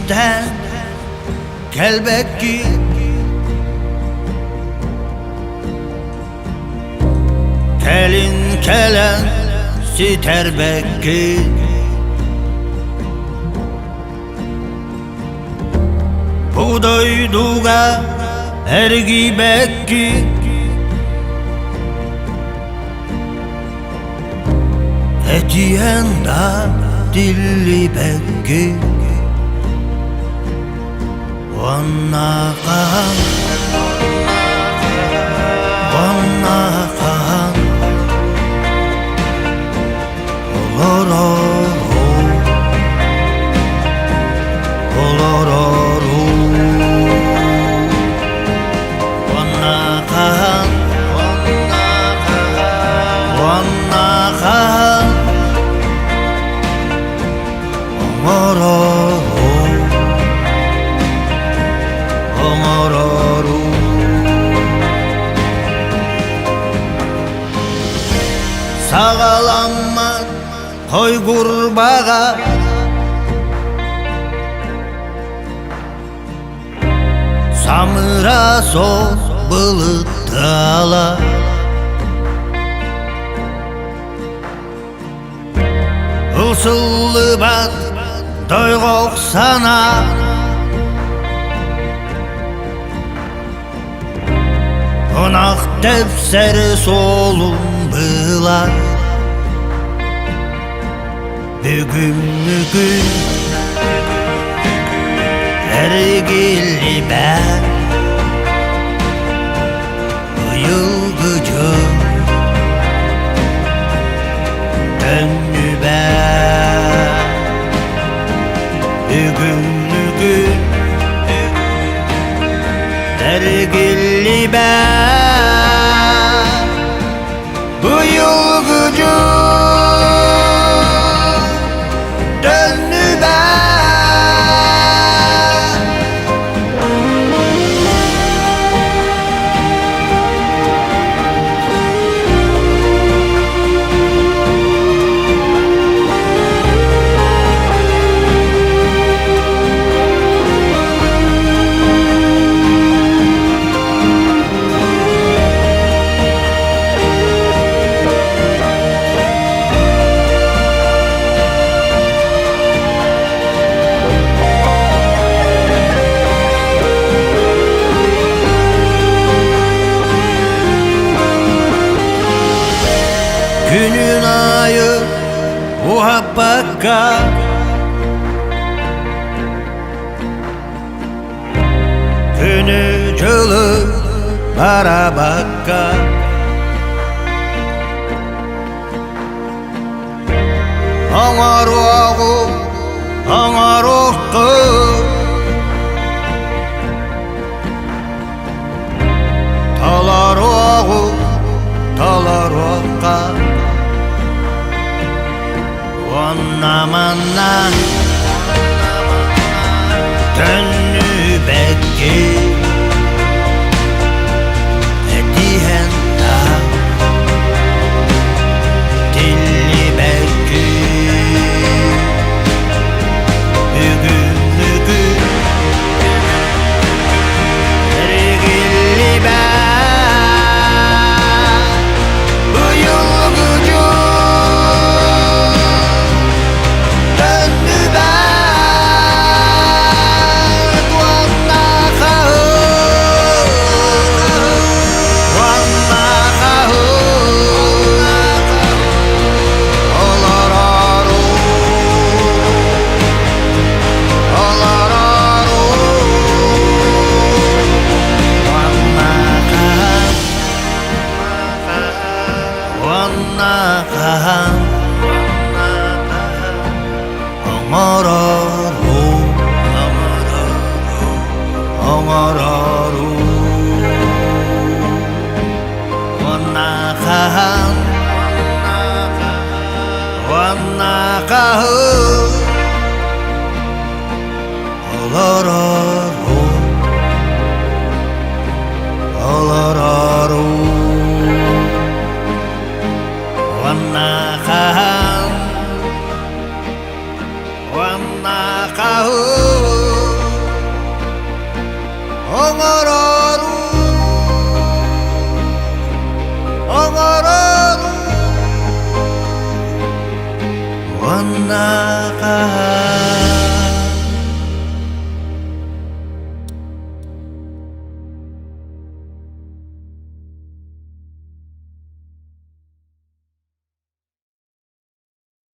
geçmişten kelbekki kelin kelen siterbekki buğdayduga ergibekki etiyenda dilli bekki Vanna kahan Olororo Vanna kahan Olororo Sağalanma koy kurbağa Samıra sol bılıtala Ilsıllı bat doyğok sana Onak tefseri solun bılar Bugün ergili ben Yılgıcı döndü ben Bugün ergili ben Bu yılgıcı döndü ben Günün ayı muhabbaka Günü cılı para bakka Anar oğu, anar oğu Talar oğu, talar oğu Vanna manna döndü bekki Etiyenda dilli bekki Bugün ergili ben Bu yılgıcı döndü ben Vanna kahu Olororo Vanna kahan Olororo Vanna kahan Olororo Vanna kahan Wanna kahu ongororu ongororu wana kahaun